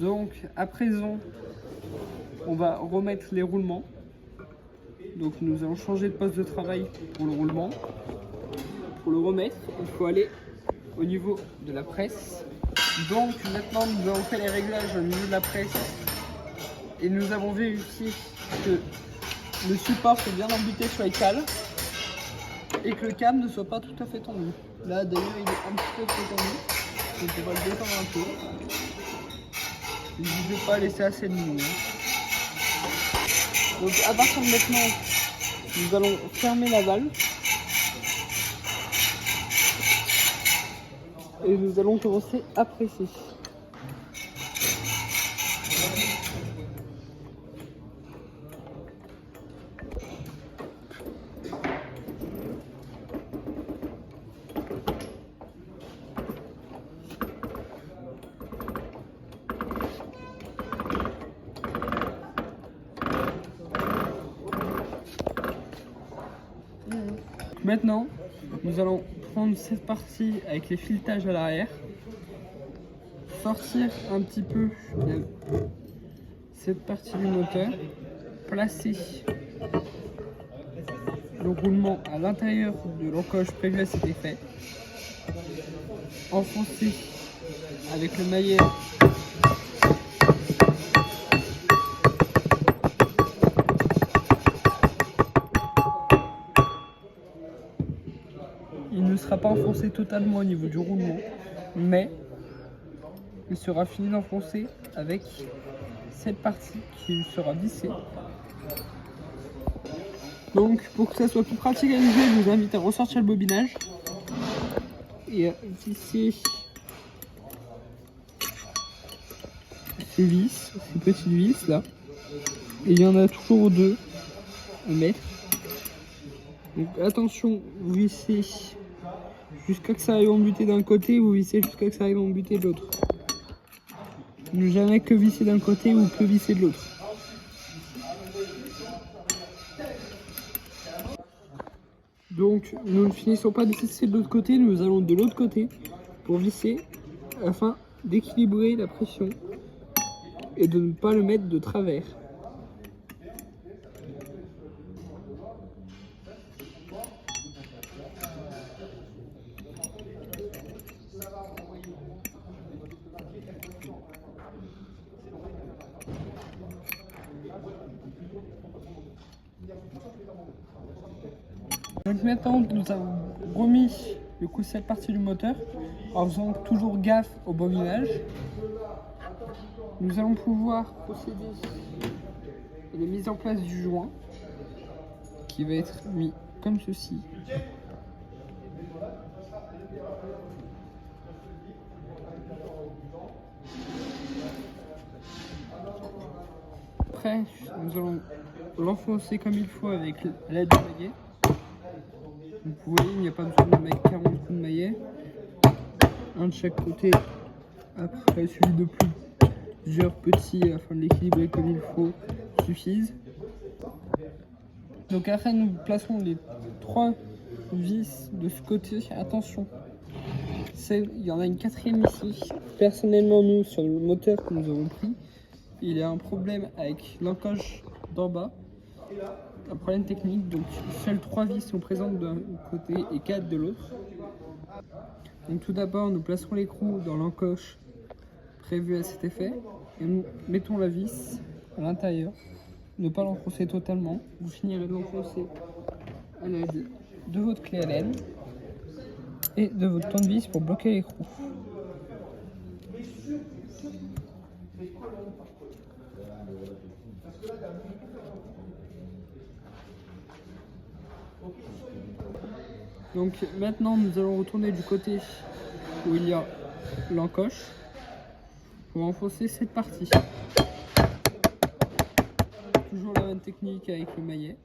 Donc à présent, on va remettre les roulements. Donc nous allons changer de poste de travail pour le roulement. Pour le remettre, il faut aller au niveau de la presse. Donc maintenant nous avons fait les réglages au niveau de la presse et nous avons vérifié que le support est bien embuté sur les cales et que le câble ne soit pas tout à fait tendu. Là d'ailleurs il est un petit peu trop tendu, donc on va le détendre un peu. N'hésitez pas à laisser assez de mou. Donc à partir de maintenant, nous allons fermer la valve et nous allons commencer à presser. Maintenant, nous allons prendre cette partie avec les filetages à l'arrière, sortir un petit peu cette partie du moteur, placer le roulement à l'intérieur de l'encoche prévue à cet effet, enfoncer avec le maillet il ne sera pas enfoncé totalement au niveau du roulement, mais il sera fini d'enfoncer avec cette partie qui sera vissée. Donc pour que ça soit plus pratique à utiliser, je vous invite à ressortir le bobinage et à visser ces vis, ces petites vis là. Et il y en a toujours deux à mettre. Donc attention, vous vissez jusqu'à que ça arrive embuté d'un côté, vous vissez jusqu'à que ça arrive embuté de l'autre. Ne jamais que visser d'un côté ou que visser de l'autre. Donc nous ne finissons pas de visser de l'autre côté, nous allons de l'autre côté pour visser afin d'équilibrer la pression et de ne pas le mettre de travers. Donc maintenant nous avons remis le coup cette partie du moteur en faisant toujours gaffe au bobinage. Nous allons pouvoir procéder à la mise en place du joint qui va être mis comme ceci. Après, nous allons l'enfoncer comme il faut avec l'aide du maillet. Donc vous voyez, il n'y a pas besoin de mettre 40 coups de maillet. Un de chaque côté, après suivi de plusieurs petits afin de l'équilibrer comme il faut suffisent. Donc après nous plaçons les 3 vis de ce côté. Attention, il y en a une quatrième ici. Personnellement nous sur le moteur que nous avons pris, il y a un problème avec l'encoche d'en bas. Un problème technique, donc seules 3 vis sont présentes d'un côté et 4 de l'autre. Donc tout d'abord nous placerons l'écrou dans l'encoche prévue à cet effet et nous mettons la vis à l'intérieur. Ne pas l'enfoncer totalement, vous finirez de l'enfoncer à l'aide de votre clé Allen et de votre tournevis pour bloquer l'écrou. Donc maintenant nous allons retourner du côté où il y a l'encoche pour enfoncer cette partie. Toujours la même technique avec le maillet.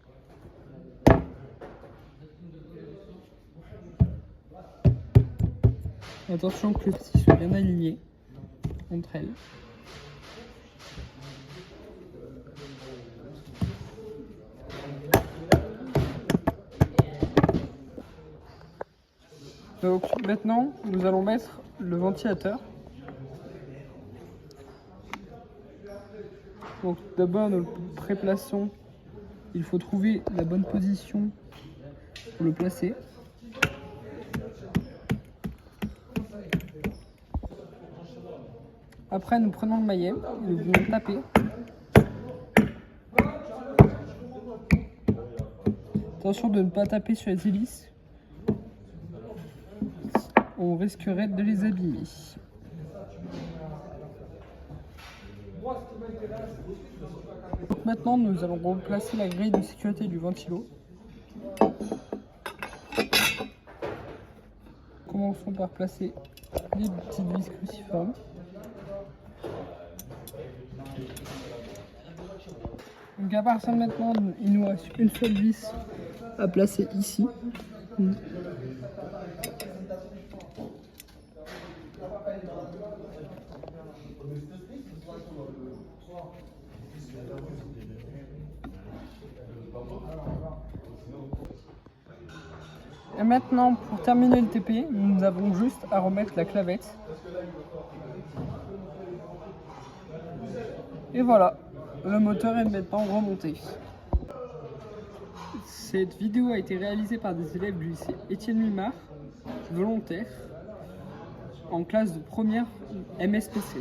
Attention que les parties soient bien alignées entre elles. Donc maintenant, nous allons mettre le ventilateur. Donc d'abord nous le préplaçons, il faut trouver la bonne position pour le placer. Après nous prenons le maillet et nous venons taper. Attention de ne pas taper sur les hélices, on risquerait de les abîmer. Donc maintenant nous allons remplacer la grille de sécurité du ventilo. Commençons par placer les petites vis cruciformes. Donc à partir de maintenant, il nous reste une seule vis à placer ici. Et maintenant, pour terminer le TP, nous avons juste à remettre la clavette. Et voilà, le moteur est maintenant remonté. Cette vidéo a été réalisée par des élèves du lycée Étienne Mimard, volontaires, en classe de première MSPC.